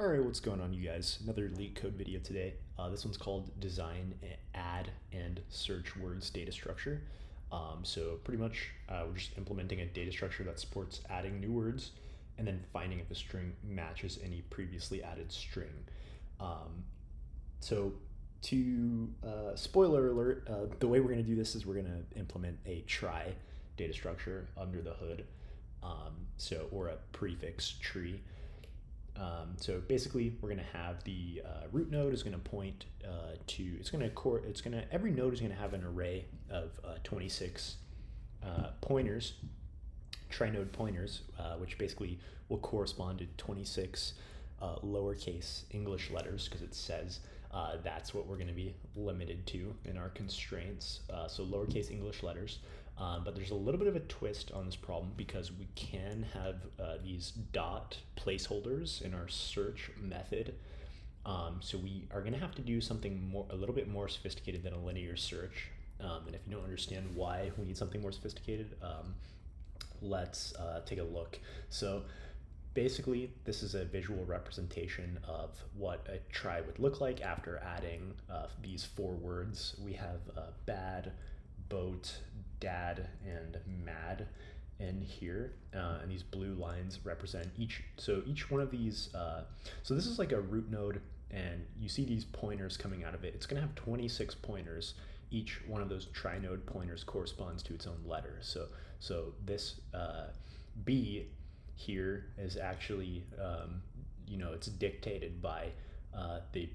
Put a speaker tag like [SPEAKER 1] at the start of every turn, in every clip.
[SPEAKER 1] Alright, what's going on, you guys? Another LeetCode video today. This one's called Design, Add, and Search Words Data Structure. So pretty much we're just implementing a data structure that supports adding new words and then finding if a string matches any previously added string. So to spoiler alert, the way we're going to do this is we're going to implement a try data structure under the hood, or a prefix tree. So basically, we're going to have the root node is going to point to every node is going to have an array of 26 pointers, tri-node pointers, which basically will correspond to 26 lowercase English letters, because it says that's what we're going to be limited to in our constraints. So lowercase English letters. But there's a little bit of a twist on this problem because we can have these dot placeholders in our search method. So we are going to have to do something a little bit more sophisticated than a linear search. And if you don't understand why we need something more sophisticated, let's take a look. So basically, this is a visual representation of what a try would look like after adding these four words. We have bad, boat, dad, and mad in here, and these blue lines represent each one of these. So this is like a root node, and you see these pointers coming out of it. It's going to have 26 pointers. Each one of those tri-node pointers corresponds to its own letter. So this B here is actually, it's dictated by the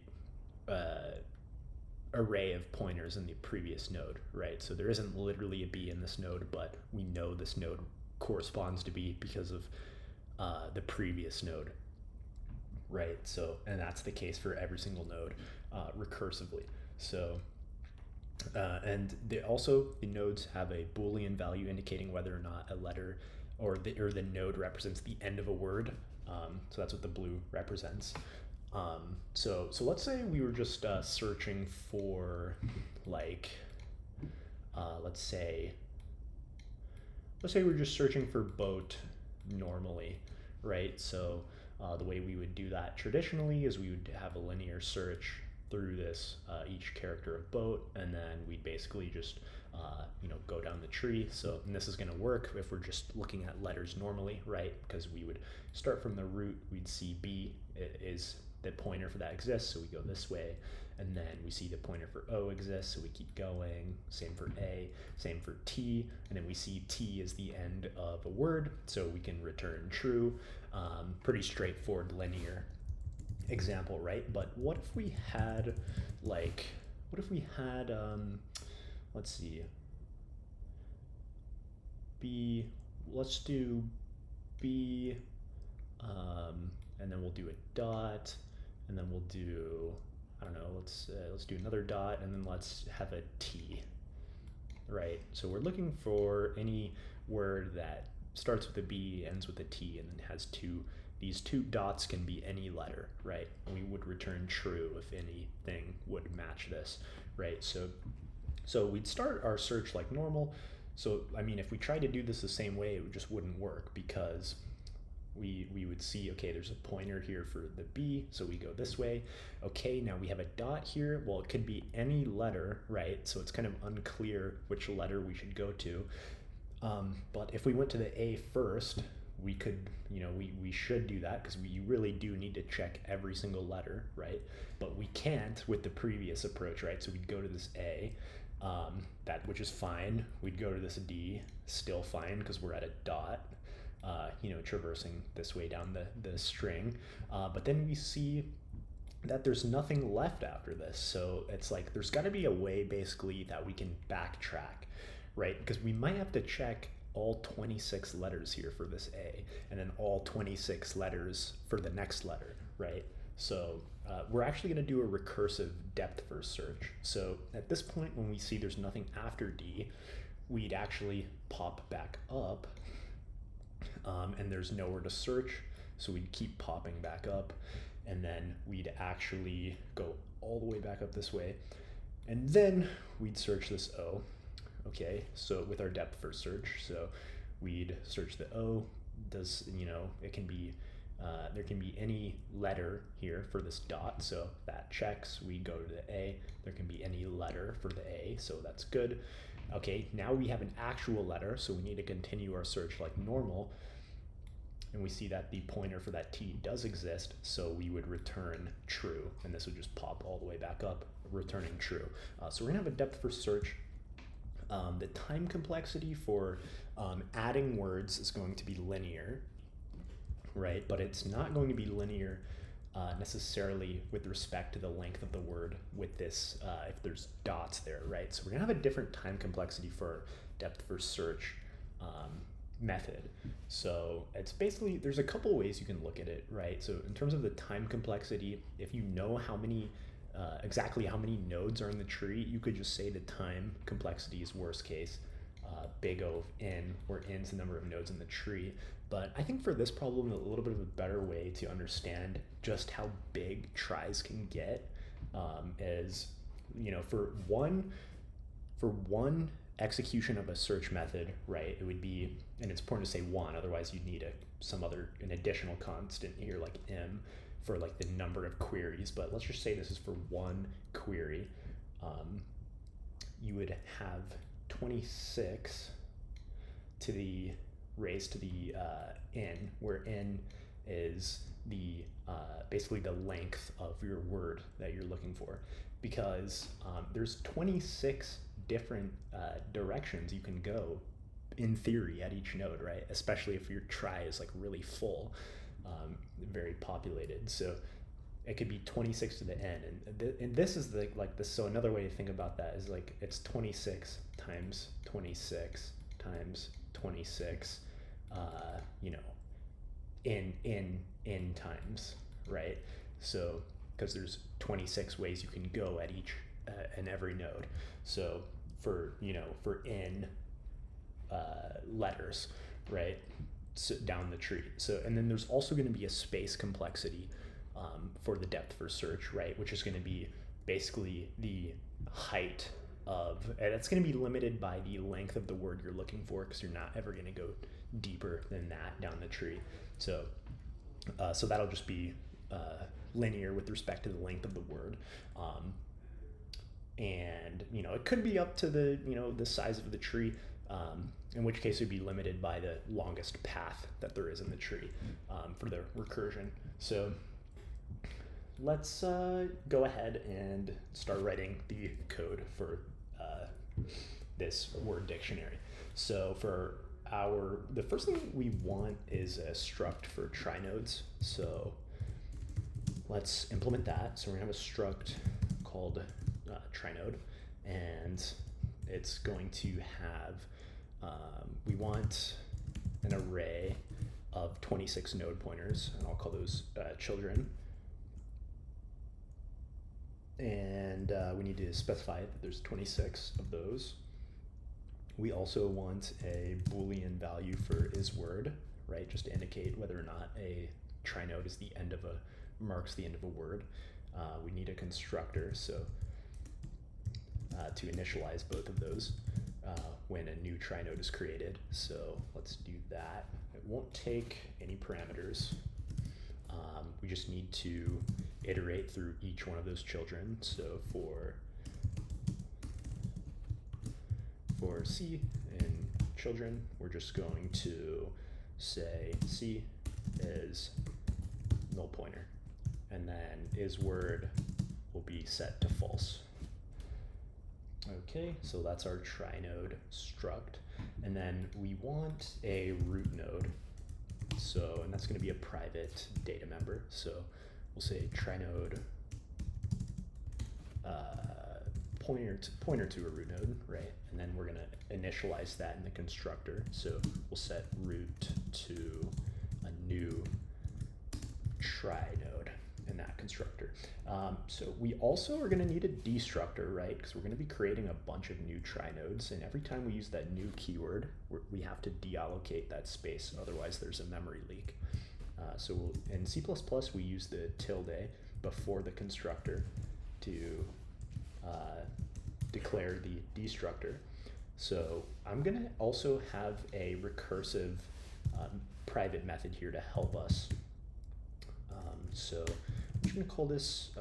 [SPEAKER 1] array of pointers in the previous node, right? So there isn't literally a B in this node, but we know this node corresponds to B because of the previous node, right? So, and that's the case for every single node recursively. So, and also the nodes have a Boolean value indicating whether or not a letter or the node represents the end of a word. So that's what the blue represents. So let's say we were just searching for, like, let's say we're just searching for boat normally, right? So the way we would do that traditionally is we would have a linear search through this each character of boat, and then we'd basically just go down the tree. So, and this is going to work if we're just looking at letters normally, right? Because we would start from the root, we'd see B is the pointer for that exists, so we go this way, and then we see the pointer for O exists, so we keep going. Same for A, same for T, and then we see T is the end of a word, so we can return true. Pretty straightforward linear example, right? But what if we had let's see, B, let's do B, and then we'll do a dot, and then we'll do, I don't know, let's do another dot, and then let's have a T, right? So we're looking for any word that starts with a B, ends with a T, and then has these two dots can be any letter, right? And we would return true if anything would match this, right? So we'd start our search like normal. So, I mean, if we tried to do this the same way, it just wouldn't work, because we would see, okay, there's a pointer here for the B, so we go this way. Okay, now we have a dot here. Well, it could be any letter, right? So it's kind of unclear which letter we should go to. But if we went to the A first, we could, we should do that, because we really do need to check every single letter, right? But we can't with the previous approach, right? So we'd go to this A, which is fine. We'd go to this D, still fine, because we're at a dot, traversing this way down the string. But then we see that there's nothing left after this. So it's like there's got to be a way basically that we can backtrack, right? Because we might have to check all 26 letters here for this A, and then all 26 letters for the next letter, right? So we're actually going to do a recursive depth first search. So at this point, when we see there's nothing after D, we'd actually pop back up, and there's nowhere to search, so we'd keep popping back up, and then we'd actually go all the way back up this way, and then we'd search this O. Okay, so with our depth first search, so we'd search the O. It can be there can be any letter here for this dot, so that checks. We go to the A. There can be any letter for the A, so that's good. Okay, now we have an actual letter, so we need to continue our search like normal. And we see that the pointer for that T does exist, so we would return true, and this would just pop all the way back up, returning true. So we're gonna have a depth first search. The time complexity for adding words is going to be linear, right? But it's not going to be linear necessarily with respect to the length of the word with this, if there's dots there, right? So we're gonna have a different time complexity for depth first search method. So it's basically, there's a couple ways you can look at it, right? So in terms of the time complexity, if you know how many, exactly how many nodes are in the tree, you could just say the time complexity is worst case, big O of n, where n is the number of nodes in the tree. But I think for this problem, a little bit of a better way to understand just how big tries can get is, you know, for one execution of a search method, right, it would be, and it's important to say one, otherwise you'd need an additional constant here like m for like the number of queries, but let's just say this is for one query. You would have 26 to the raised to the n, where n is the basically the length of your word that you're looking for, because there's 26 different directions you can go in theory at each node, right? Especially if your try is like really full, very populated. So it could be 26 to the n, and this is so another way to think about that is like it's 26 times 26 times 26, you know, in times, right? So because there's 26 ways you can go at each in every node. So for, you know, for n letters, right, so down the tree. So, and then there's also going to be a space complexity for the depth first search, right, which is going to be basically the height of, and it's going to be limited by the length of the word you're looking for, because you're not ever going to go deeper than that down the tree. So so that'll just be linear with respect to the length of the word. And, you know, it could be up to the, you know, the size of the tree, in which case it would be limited by the longest path that there is in the tree for the recursion. So let's go ahead and start writing the code for this word dictionary. So for the first thing we want is a struct for trinodes. So let's implement that. So we're gonna have a struct called trinode, and it's going to have, we want an array of 26 node pointers, and I'll call those children. And we need to specify that there's 26 of those. We also want a Boolean value for isWord, right, just to indicate whether or not a trinode is the end of marks the end of a word. We need a constructor, so to initialize both of those when a new trinode is created. So let's do that. It won't take any parameters. We just need to iterate through each one of those children. So for C in children, we're just going to say C is null pointer, and then isWord will be set to false. Okay, so that's our trinode struct, and then we want a root node. So, and that's going to be a private data member. So we'll say trinode pointer to a root node, right? And then we're going to initialize that in the constructor. So we'll set root to a new try node in that constructor. So we also are going to need a destructor, right? Because we're going to be creating a bunch of new try nodes, and every time we use that new keyword, we have to deallocate that space, otherwise there's a memory leak. So in C++, we use the tilde before the constructor to declare the destructor. So I'm going to also have a recursive private method here to help us So I'm just going to call this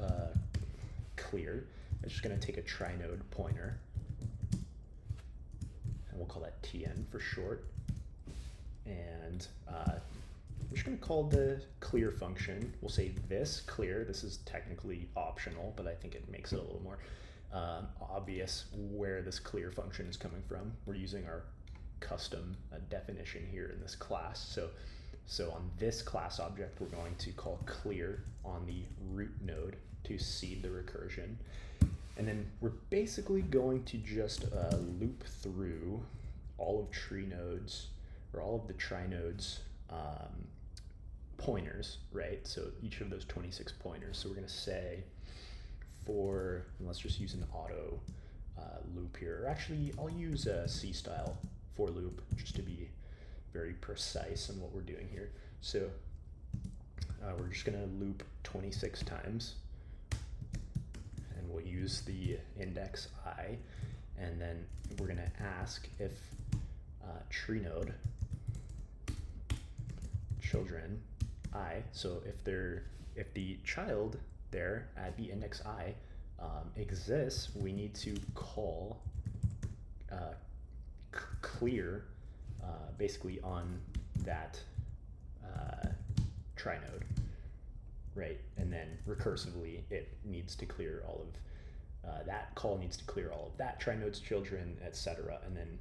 [SPEAKER 1] clear. I'm just going to take a trinode pointer, and we'll call that tn for short. And I'm just going to call the clear function. We'll say this clear. This is technically optional, but I think it makes it a little more obvious where this clear function is coming from. We're using our custom definition here in this class. So on this class object, we're going to call clear on the root node to seed the recursion. And then we're basically going to just loop through all of tree nodes, or all of the trinodes pointers, right? So each of those 26 pointers. So we're going to say for, and let's just use an auto loop here. Or actually, I'll use a C style for loop just to be very precise in what we're doing here. So we're just going to loop 26 times, and we'll use the index I, and then we're going to ask if tree node children I, so if the child there at the index I exists, we need to call clear basically on that trinode, right? And then recursively, it needs to clear all of that call needs to clear all of that trinode's children, etc. And then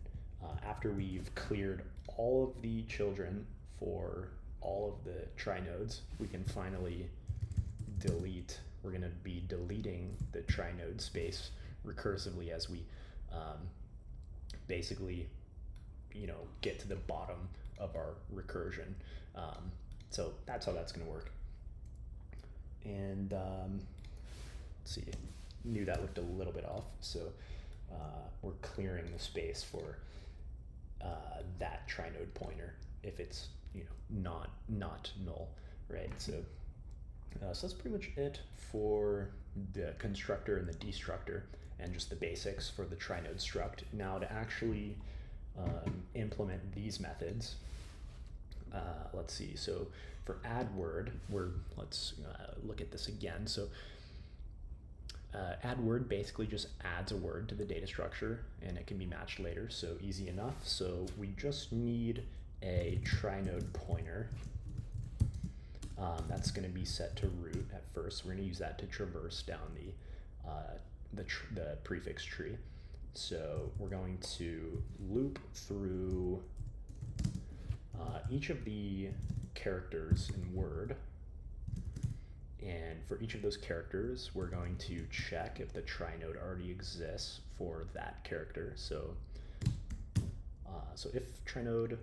[SPEAKER 1] after we've cleared all of the children for all of the trinodes, we can finally delete. We're going to be deleting the trinode space recursively as we basically, get to the bottom of our recursion. So that's how that's going to work. And let's see, knew that looked a little bit off. So we're clearing the space for that trinode pointer if it's not null, right? So that's pretty much it for the constructor and the destructor, and just the basics for the trinode struct. Now to actually implement these methods, let's see. So for add word, let's look at this again. So add word basically just adds a word to the data structure, and it can be matched later, so easy enough. So we just need a trinode pointer. That's going to be set to root at first. We're going to use that to traverse down the prefix tree. So we're going to loop through each of the characters in Word, and for each of those characters, we're going to check if the trinode already exists for that character. So if trinode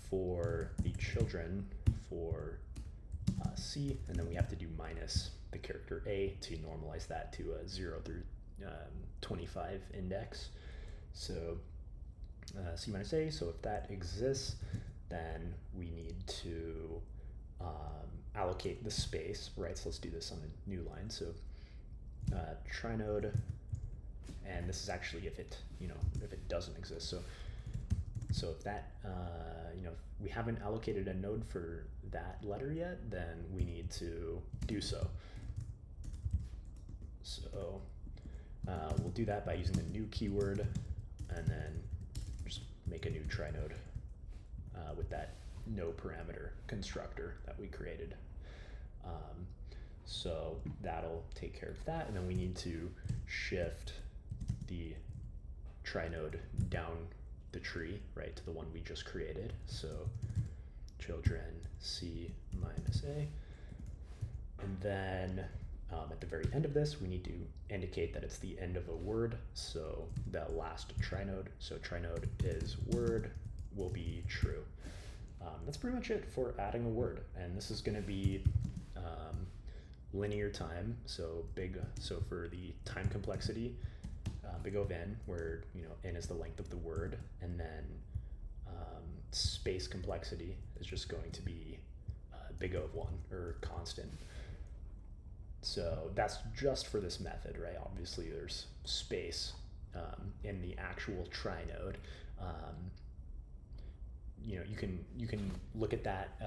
[SPEAKER 1] for the children for C, and then we have to do minus the character A to normalize that to a 0 through 25 index. So C minus A, so if that exists, then we need to allocate the space, right? So let's do this on a new line. So trinode, and this is actually if it doesn't exist. So if that, we haven't allocated a node for that letter yet, then we need to do so. So we'll do that by using a new keyword, and then just make a new trinode with that no parameter constructor that we created. So that'll take care of that, and then we need to shift the trinode down the tree, right, to the one we just created. So children C minus A, and then at the very end of this, we need to indicate that it's the end of a word, so the last trinode. So trinode is word will be true. That's pretty much it for adding a word, and this is going to be linear time. So for the time complexity, big O of n, where n is the length of the word, and then space complexity is just going to be big O of 1, or constant. So that's just for this method, right? Obviously there's space in the actual trinode. You can look at that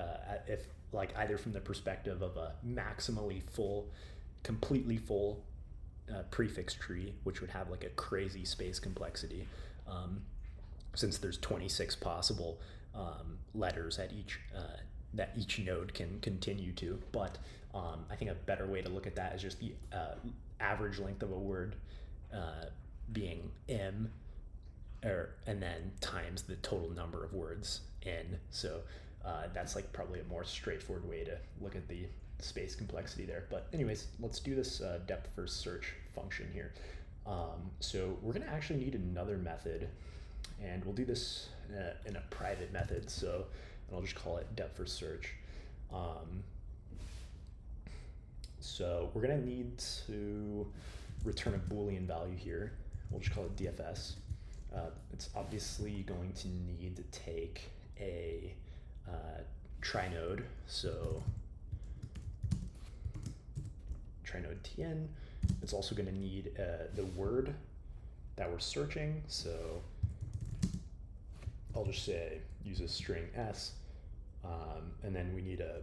[SPEAKER 1] like either from the perspective of a maximally full, completely full prefix tree, which would have like a crazy space complexity, since there's 26 possible letters at each that each node can continue to. But I think a better way to look at that is just the average length of a word being m, and then times the total number of words in. So that's like probably a more straightforward way to look at the space complexity there. But anyways, let's do this depth first search function here. So we're going to actually need another method, and we'll do this in a private method. So and I'll just call it depth first search. So we're going to need to return a Boolean value here. We'll just call it DFS. It's obviously going to need to take a trinode, so trinode tn. It's also going to need the word that we're searching, so I'll just say use a string s, and then we need a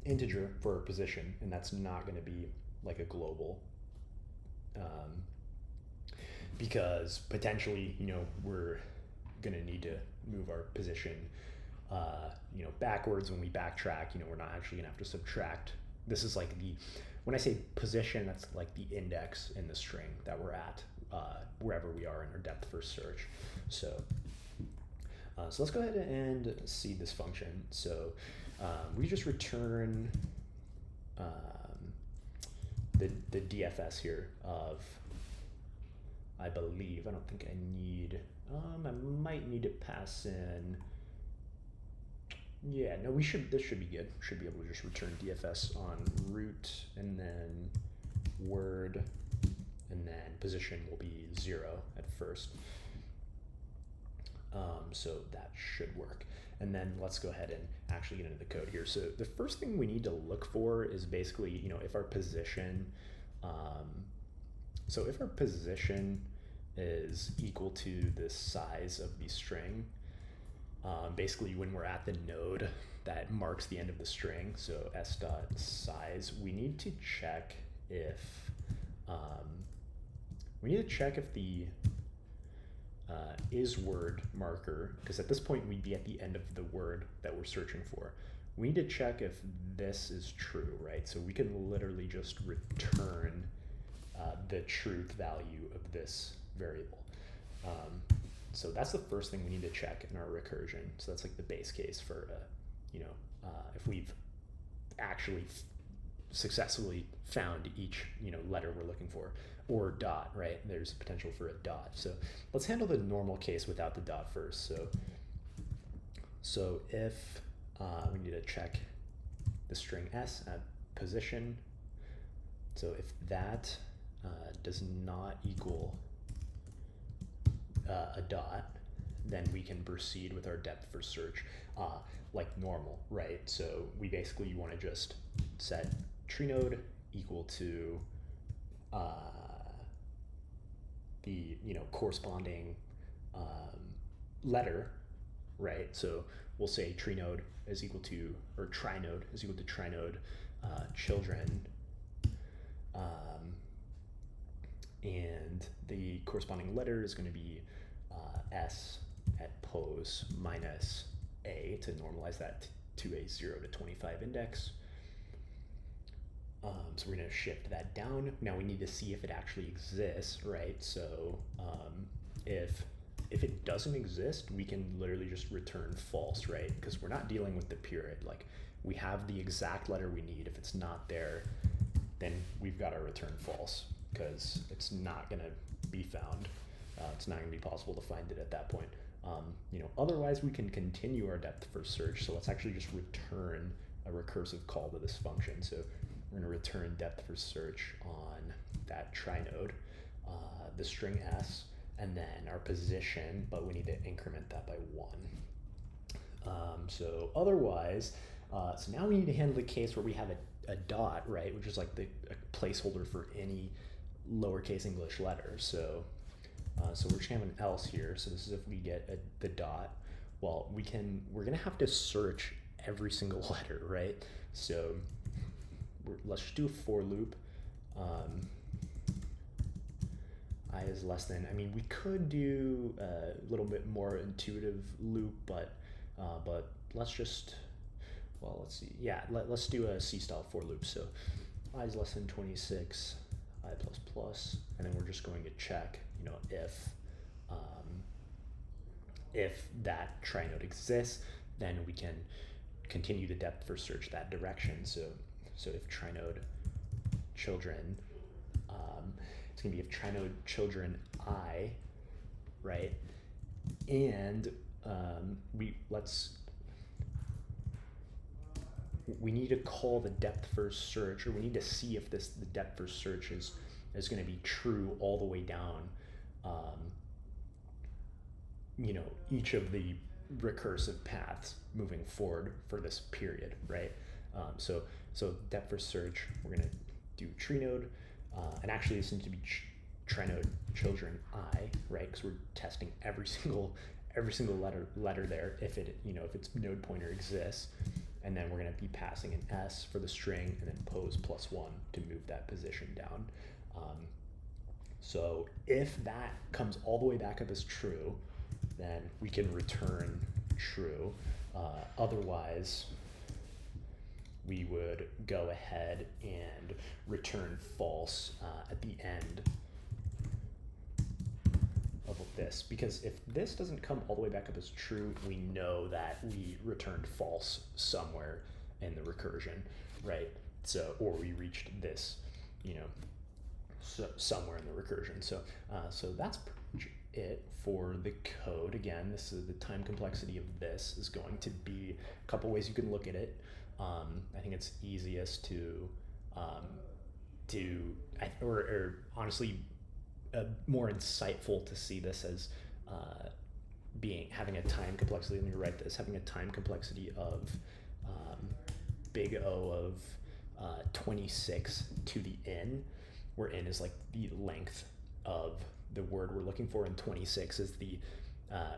[SPEAKER 1] integer for our position, and that's not going to be like a global, because potentially, we're going to need to move our position, backwards when we backtrack. We're not actually going to have to subtract. This is like when I say position, that's like the index in the string that we're at, wherever we are in our depth first search. So let's go ahead and see this function. So we just return the DFS here of, I believe, I don't think I need, I might need to pass in, yeah, no, this should be good. Should be able to just return DFS on root, and then word, and then position will be 0 at first. So that should work. And then let's go ahead and actually get into the code here. So the first thing we need to look for is basically, if our position, so if our position is equal to the size of the string, basically when we're at the node that marks the end of the string, so s dot size, we need to check if the is word marker, because at this point we'd be at the end of the word that we're searching for. We need to check if this is true, right? So we can literally just return the truth value of this variable. So that's the first thing we need to check in our recursion. So that's like the base case for, if we've actually successfully found each, letter we're looking for, or dot, right? There's a potential for a dot. So let's handle the normal case without the dot first. So if we need to check the string s at position. So if that does not equal a dot, then we can proceed with our depth first search like normal, right? So we basically want to just set tree node equal to the corresponding letter, right? So we'll say tree node is equal to, or trinode is equal to trinode children, and the corresponding letter is going to be s at pose minus a to normalize that to a 0 to 25 index. So we're going to shift that down. Now we need to see if it actually exists, right? So if it doesn't exist, we can literally just return false, right? Because we're not dealing with the period. Like, we have the exact letter we need. If it's not there, then we've got to return false, because it's not going to be found. It's not going to be possible to find it at that point. Otherwise we can continue our depth first search. So let's actually just return a recursive call to this function. So we're going to return depth first search on that trinode, the string s, and then our position, but we need to increment that by 1. So otherwise, so now we need to handle the case where we have a dot, right, which is like a placeholder for any lowercase English letter. So we're just gonna have an else here. So this is if we get the dot. Well, we're gonna have to search every single letter, right? So let's just do a for loop. I is less than, I mean, we could do a little bit more intuitive loop, but let's just, well, let's see. Yeah, let's do a C style for loop. So I is less than 26, I plus plus, and then we're just going to check, you know, if that trinode exists, then we can continue the depth first search that direction. So if trinode children, it's gonna be if trinode children I, right? And we need to call the depth first search, or we need to see if the depth first search is going to be true all the way down, you know, each of the recursive paths moving forward for this period, right? So depth first search, we're going to do tree node, and actually this needs to be trinode children I, right? Because we're testing every single letter there if it, you know, if its node pointer exists. And then we're going to be passing an S for the string, and then pose +1 to move that position down. So if that comes all the way back up as true, then we can return true. Otherwise, we would go ahead and return false at the end of this, because if this doesn't come all the way back up as true, we know that we returned false somewhere in the recursion, right? So, or we reached this, you know, somewhere in the recursion. So that's pretty much it for the code. Again, this is the time complexity of this is going to be a couple ways you can look at it. I think it's easiest to or honestly, more insightful to see this as having a time complexity. Let me write this: having a time complexity of big O of 26 to the n, where n is like the length of the word we're looking for, and 26 is the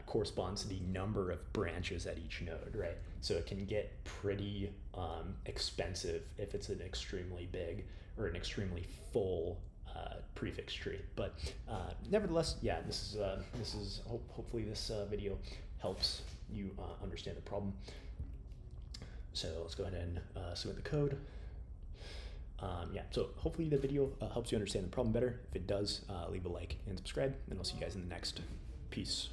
[SPEAKER 1] corresponds to the number of branches at each node, right? So it can get pretty expensive if it's an extremely big or an extremely full prefix tree. But nevertheless, yeah, this is hopefully this video helps you understand the problem. So let's go ahead and submit the code. Yeah, so hopefully the video helps you understand the problem better. If it does, leave a like and subscribe, and I'll see you guys in the next piece.